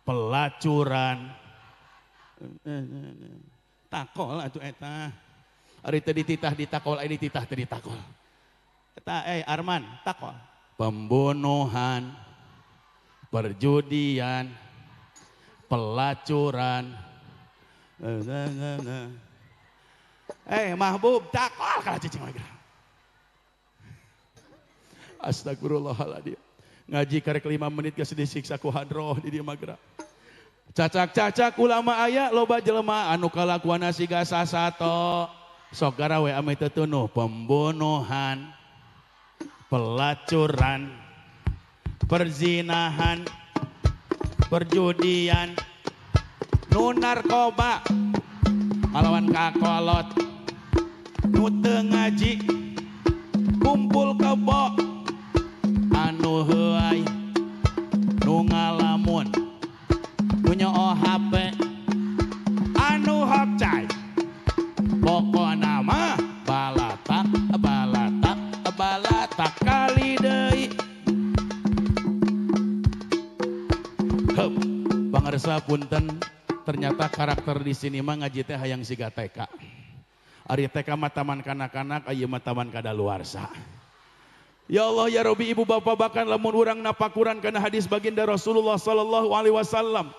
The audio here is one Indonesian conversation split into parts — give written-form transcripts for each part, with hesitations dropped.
pelacuran. Takol atuh eta. Ari teu dititah ditakol, ari dititah teu ditakol. Eta Arman, takol. Pembunuhan, perjudian, pelacuran. Mahbub, takol kana cicing lagi. Astagfirullahaladzim. Ngaji karek 5 menit geus disiksa ku hadroh di dieu magra. Cacak-cacak ulama aya loba jelema anu kalakuanna siga sasato. Sok garawe ame teu tunuh pembunuhan, pelacuran, perzinahan, perjudian, nu narkoba, ngalawan kakolot, nu teu ngaji, kumpul kebo, anu heuai, nu ngalamun, nu nyoo HP, anu hapcai, pokona mah balatak, balatak, balatak kali deui. Heup, pangarsa punten, ternyata karakter di sini mah ngaji teh hayang siga TK. Ari TK mah taman kanak-kanak, ieu mah taman kadaluarsa. Ya Allah ya Rabbi, ibu bapak, bahkan lamun urang napakuran kana hadis baginda Rasulullah sallallahu alaihi wasallam.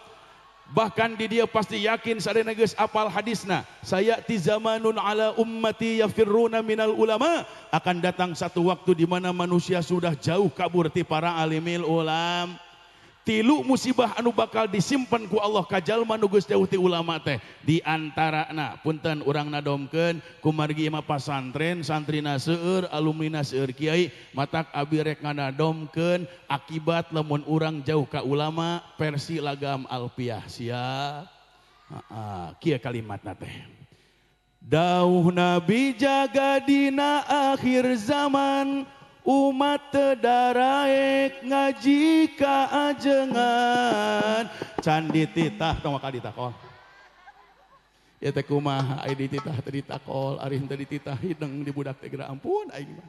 Bahkan di dia pasti yakin sadayana geus apal hadisna. Sayati zamanun ala ummati yafirruna minal ulama. Akan datang satu waktu di mana manusia sudah jauh kabur ti para alimil ulam. Tilu musibah anu bakal disimpan ku Allah ka jalma nu geus jauh ti ulama teh. Di antarana punten urang nadomkeun kumargi mah pasantren, santrina seueur, alumnina seueur kiai, matak abi rek nganadomkeun akibat lamun urang jauh ka ulama versi Lagam Alfiah. Siap. Kieu kalimatna teh. Dauh Nabi jaga dina akhir zaman, umat tedaraek ngaji kaajengan. Can dititah tong ka ditakol. Ya teh kumaha ai dititah teu ditakol, ari henteu dititah hideung di budak teh geura ampun aing mah.